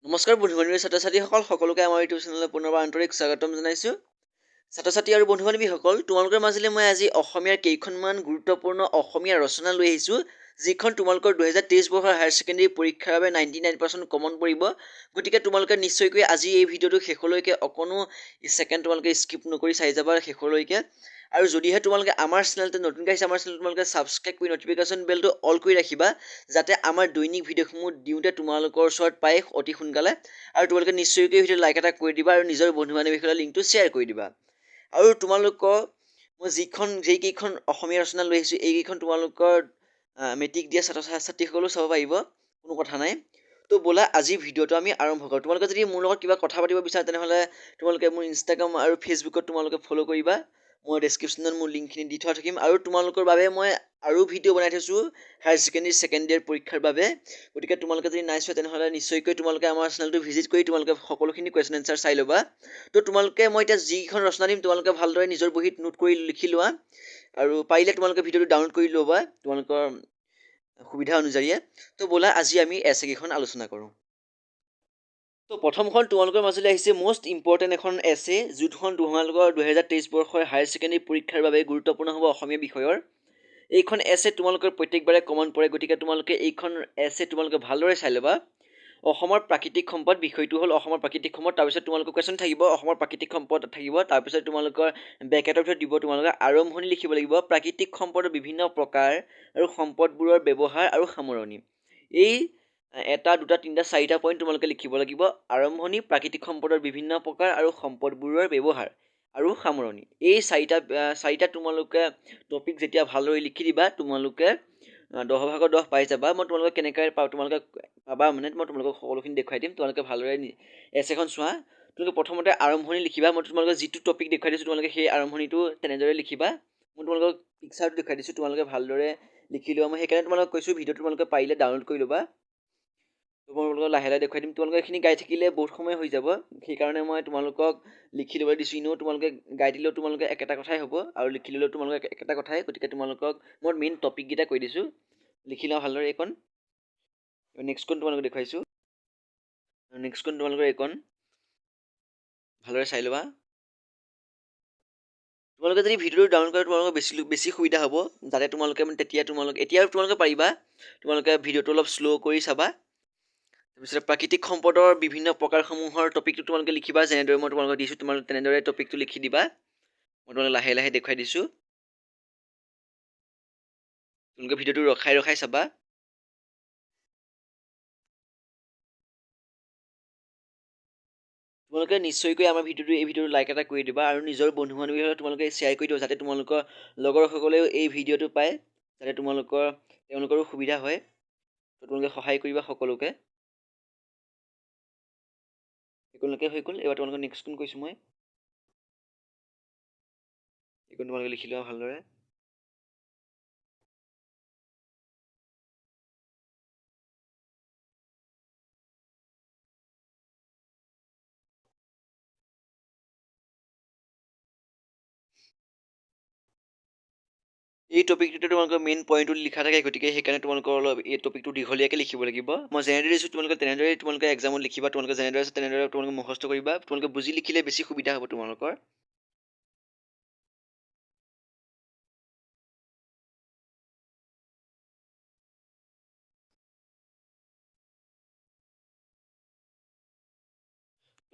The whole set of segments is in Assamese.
নমস্কাৰ বন্ধু-বান্ধৱী ছাত্ৰ-ছাত্ৰীসকল সকলোকে আমাৰ ইউটিউব চেনেললৈ পুনৰবাৰ আন্তৰিক স্বাগতম জনাইছোঁ। ছাত্ৰ-ছাত্ৰী আৰু বন্ধু-বান্ধৱীসকল তোমালোকৰ মাজলৈ মই আজি অসমীয়াৰ কেইখনমান গুৰুত্বপূৰ্ণ অসমীয়া ৰচনা লৈ আহিছোঁ, যিখন তোমালোকৰ 2023 বৰ্ষৰ হায়াৰ ছেকেণ্ডেৰী পৰীক্ষাৰ বাবে 99% কমন পৰিব। গতিকে তোমালোকে নিশ্চয়কৈ আজি এই ভিডিঅ'টো শেষলৈকে অকণো ছেকেণ্ড তোমালোকে স্কিপ নকৰি চাই যাবা শেষলৈকে। আৰু যদিহে তোমালোকে আমাৰ চেনেলটো নতুনকৈ আহিছে, আমাৰ চেনেলটো তোমালোকে ছাবস্ক্ৰাইব কৰি নটিফিকেশ্যন বেলটো অল কৰি ৰাখিবা, যাতে আমাৰ দৈনিক ভিডিঅ'সমূহ দিওঁতে তোমালোকৰ ওচৰত পায় অতি সোনকালে। আৰু তোমালোকে নিশ্চয়কৈ ভিডিঅ'টো লাইক এটা কৰি দিবা আৰু নিজৰ বন্ধু-বান্ধৱীসকলৰ লিংকটো শ্বেয়াৰ কৰি দিবা। আৰু তোমালোকৰ মই যেইকেইখন অসমীয়া ৰচনা লৈ আহিছোঁ, এইকেইখন তোমালোকৰ মেট্ৰিক দিয়া ছাত্ৰ-ছাত্ৰীসকলেও চাব পাৰিব, কোনো কথা নাই। তো ব'লা আজি ভিডিঅ'টো আমি আৰম্ভ কৰোঁ। তোমালোকে যদি মোৰ লগত কিবা কথা পাতিব বিচাৰা তেনেহ'লে তোমালোকে মোৰ ইনষ্টাগ্ৰাম আৰু ফেচবুকত তোমালোকে ফ'ল' কৰিবা। মই ডেছক্ৰিপশ্যনত মোৰ লিংকখিনি দি থোৱা থাকিম। আৰু তোমালোকৰ বাবে মই আৰু ভিডিঅ' বনাই থৈছোঁ হায়াৰ ছেকেণ্ডেৰী ছেকেণ্ড ইয়েৰ পৰীক্ষাৰ বাবে। গতিকে তোমালোকে যদি নাই চোৱা তেনেহ'লে নিশ্চয়কৈ তোমালোকে আমাৰ চেনেলটো ভিজিট কৰি তোমালোকে সকলোখিনি কুৱেশ্যন এনচাৰ চাই ল'বা। তো তোমালোকে মই এতিয়া যিখন ৰচনা দিম তোমালোকে ভালদৰে নিজৰ বহীত নোট কৰি লিখি লোৱা, আৰু পাৰিলে তোমালোকে ভিডিঅ'টো ডাউনলোড কৰি ল'বা তোমালোকৰ সুবিধা অনুযায়ী। তো ব'লা আজি আমি এছেকেইখন আলোচনা কৰোঁ। তো প্ৰথমখন তোমালোকৰ মাজলৈ আহিছে মষ্ট ইম্পৰ্টেণ্ট এখন এছে, যোনখন তোমালোকৰ 2023 বৰ্ষৰ হায়াৰ ছেকেণ্ডেৰী পৰীক্ষাৰ বাবে গুৰুত্বপূৰ্ণ হ'ব অসমীয়া বিষয়ৰ। এইখন এছে তোমালোকৰ প্ৰত্যেকবাৰে কমন পৰে, গতিকে তোমালোকে এইখন এছে তোমালোকে ভালদৰে চাই ল'বা। অসমৰ প্ৰাকৃতিক সম্পদ বিষয়টো হ'ল অসমৰ প্ৰাকৃতিক সম্পদ। তাৰপিছত তোমালোকৰ কুৱেশ্যন থাকিব অসমৰ প্ৰাকৃতিক সম্পদ থাকিব। তাৰপিছত তোমালোকৰ ব্ৰেকেটৰ ভিতৰত দিব তোমালোকে আৰম্ভণি লিখিব লাগিব, প্ৰাকৃতিক সম্পদৰ বিভিন্ন প্ৰকাৰ আৰু সম্পদবোৰৰ ব্যৱহাৰ আৰু সামৰণি। এই এটা, দুটা, তিনিটা, চাৰিটা পইণ্ট তোমালোকে লিখিব লাগিব। আৰম্ভণি, প্ৰাকৃতিক সম্পদৰ বিভিন্ন প্ৰকাৰ আৰু সম্পদবোৰৰ ব্যৱহাৰ আৰু সামৰণি। এই চাৰিটা তোমালোকে টপিক যেতিয়া ভালদৰে লিখি দিবা, তোমালোকে 10 ভাগৰ 10 পাই যাবা। মই তোমালোকে কেনেকৈ তোমালোকে পাবা মানে মই তোমালোকক সকলোখিনি দেখুৱাই দিম। তোমালোকে ভালদৰে এছেখন চোৱা। তোমালোকে প্ৰথমতে আৰম্ভণি লিখিবা। মই তোমালোকে যিটো টপিক দেখুৱাই দিছোঁ তোমালোকে সেই আৰম্ভণিটো তেনেদৰে লিখিবা। মই তোমালোকক পিকচাৰটো দেখুৱাই দিছোঁ, তোমালোকে ভালদৰে লিখি লোৱা। মই সেইকাৰণে তোমালোকক কৈছোঁ ভিডিঅ'টো তোমালোকে পাৰিলে ডাউনলোড কৰি ল'বা। তোমালোকক লাহে লাহে দেখুৱাই দিম। তোমালোকে এইখিনি গাই থাকিলে বহুত সময় হৈ যাব, সেইকাৰণে মই তোমালোকক লিখি ল'বলৈ দিছোঁ। এনেও তোমালোকে গাই দিলেও তোমালোকে একেটা কথাই হ'ব, আৰু লিখি ল'লেও তোমালোকে একেটা কথাই। গতিকে তোমালোকক মই মেইন টপিককেইটা কৈ দিছোঁ, লিখি লওঁ ভালদৰে এইখন। নেক্সটখন তোমালোকক দেখুৱাইছোঁ। নেক্সটখন তোমালোকৰ এইখন ভালদৰে চাই ল'বা। তোমালোকে যদি ভিডিঅ'টো ডাউনলোড কৰে তোমালোকৰ বেছি সুবিধা হ'ব, যাতে তোমালোকে এতিয়া তোমালোকে পাৰিবা। তোমালোকে ভিডিঅ'টো অলপ শ্ল' কৰি চাবা। তাৰপিছত প্ৰাকৃতিক সম্পদৰ বিভিন্ন প্ৰকাৰসমূহৰ টপিকটো তোমালোকে লিখিবা, যেনেদৰে মই তোমালোকক দিছোঁ তোমালোকে তেনেদৰে টপিকটো লিখি দিবা। মই তোমালোকক লাহে লাহে দেখুৱাই দিছোঁ। তোমালোকে ভিডিঅ'টো ৰখাই ৰখাই চাবা। তোমালোকে নিশ্চয়কৈ আমাৰ এই ভিডিঅ'টো লাইক এটা কৰি দিবা, আৰু নিজৰ বন্ধু বান্ধৱীসকলক তোমালোকে শ্বেয়াৰ কৰি দিবা, যাতে তোমালোকৰ লগৰসকলেও এই ভিডিঅ'টো পায়, যাতে তেওঁলোকৰো সুবিধা হয়। তোমালোকে সহায় কৰিবা সকলোকে। হৈ গ'ল। এবাৰ তোমালোকক নেক্সটখন কৈছোঁ মই। এইখন তোমালোকে লিখি লোৱা ভালদৰে। এই টপিকটোতে তোমালোকৰ মেইন পইণ্টটো লিখা থাকে, গতিকে সেইকাৰণে তোমালোকৰ অলপ এই টপিকটো দীঘলীয়াকৈ লিখিব লাগিব। মই যেনেদৰে দিছোঁ তোমালোকে এক্সামত লিখিবা। তোমালোকে যেনেদৰে আছে তেনেদৰে তোমালোকে মুখস্থ কৰিবা। তোমালোকে বুজি লিখিলে বেছি সুবিধা হ'ব তোমালোকৰ।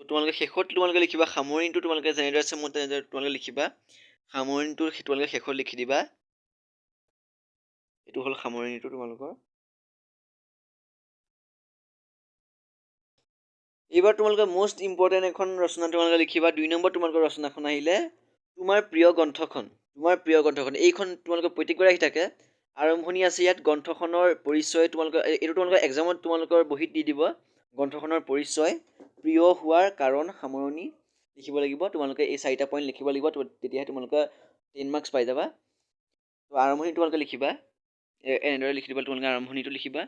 তোমালোকে শেষত লিখিবা সামৰণিটো, তোমালোকে যেনেদৰে আছে মোৰ তেনেদৰে তোমালোকে লিখিবা। সামৰণিটো তোমালোকে শেষত লিখি দিবা। এইটো হ'ল সামৰণিটো তোমালোকৰ। এইবাৰ তোমালোকে মষ্ট ইম্পৰ্টেণ্ট এখন ৰচনা তোমালোকে লিখিবা। 2 নম্বৰ তোমালোকৰ ৰচনাখন আহিলে তোমাৰ প্ৰিয় গ্ৰন্থখন। এইখন তোমালোকৰ প্ৰত্যেকবাৰে আহি থাকে। আৰম্ভণি আছে ইয়াত গ্ৰন্থখনৰ পৰিচয়। এইটো তোমালোকৰ এক্সামত তোমালোকৰ বহীত দি দিব। গ্ৰন্থখনৰ পৰিচয়, প্ৰিয় হোৱাৰ কাৰণ, সামৰণি লিখিব লাগিব। তোমালোকে এই 4টা পইণ্ট লিখিব লাগিব, তেতিয়াহে তোমালোকে 10 মাৰ্কছ পাই যাবা। তো আৰম্ভণি তোমালোকে লিখিবা। এনেদৰে লিখি দিবা, তোমালোকে আৰম্ভণিটো লিখিবা।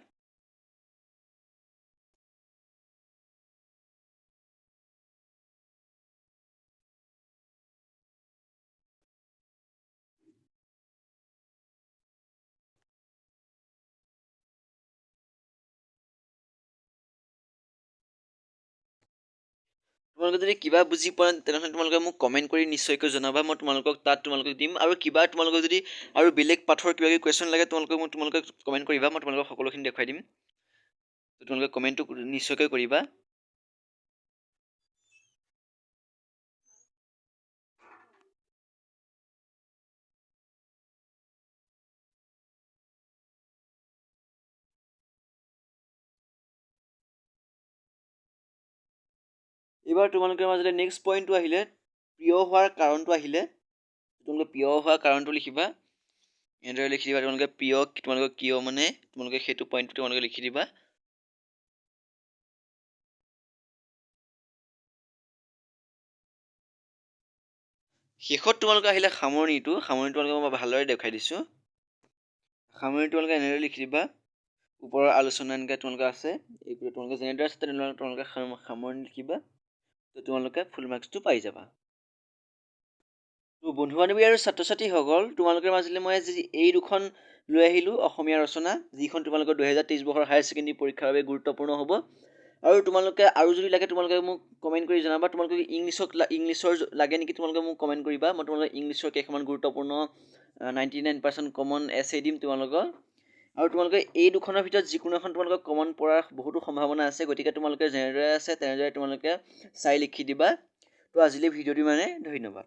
তোমালোকে যদি কিবা বুজি পোৱা নাই তেনেহ'লে তোমালোকে মোক কমেণ্ট কৰি নিশ্চয়কৈ জনাবা, মই তোমালোকক দিম। আৰু কিবা তোমালোকক যদি আৰু বেলেগ পাঠৰ কিবা কিবি কুৱেশ্যন লাগে তোমালোকে কমেণ্ট কৰিবা, মই তোমালোকক সকলোখিনি দেখুৱাই দিম। তোমালোকে কমেণ্টটো নিশ্চয়কৈ কৰিবা। এইবাৰ তোমালোকৰ মাজতে নেক্সট পইণ্টটো আহিলে প্ৰিয় হোৱাৰ কাৰণটো আহিলে। তোমালোকে প্ৰিয় হোৱাৰ কাৰণটো লিখিবা। এনেদৰে লিখি দিবা তোমালোকে তোমালোকক কিয় মানে তোমালোকে সেইটো পইণ্টটো তোমালোকে লিখি দিবা। শেষত তোমালোকে আহিলে সামৰণিটো তোমালোকে মই ভালদৰে দেখুৱাই দিছোঁ। সামৰণি তোমালোকে এনেদৰে লিখি দিবা। ওপৰৰ আলোচনা এনেকৈ তোমালোকে আছে, এইবোৰ তোমালোকে যেনেদৰে আছে তেনেদৰে তোমালোকে সামৰণি লিখিবা, তো তোমালোকে ফুল মাৰ্কছটো পাই যাবা। তো বন্ধু বান্ধৱী আৰু ছাত্ৰ ছাত্ৰীসকল, তোমালোকৰ মাজলৈ মই আজি এই দুখন লৈ আহিলোঁ অসমীয়া ৰচনা, যিখন তোমালোকৰ 2023 বৰ্ষৰ হায়াৰ ছেকেণ্ডেৰী পৰীক্ষাৰ বাবে গুৰুত্বপূৰ্ণ হ'ব। আৰু তোমালোকে আৰু যদি লাগে তোমালোকে মোক কমেণ্ট কৰি জনাবা। তোমালোকে ইংলিছৰ লাগে নেকি তোমালোকে মোক কমেণ্ট কৰিবা। মই তোমালোকে ইংলিছৰ কেইখনমান গুৰুত্বপূৰ্ণ 99% কমন এছে দিম তোমালোকৰ। আৰু তোমালোকে এই দুখনৰ ভিতৰত যিকোনো এখন তোমালোকক কমন পৰাৰ বহুতো সম্ভাৱনা আছে, গতিকে তোমালোকে যেনেদৰে আছে তেনেদৰে তোমালোকে চাই লিখি দিবা। তো আজিলৈ ভিডিঅ'টো মানে ধন্যবাদ।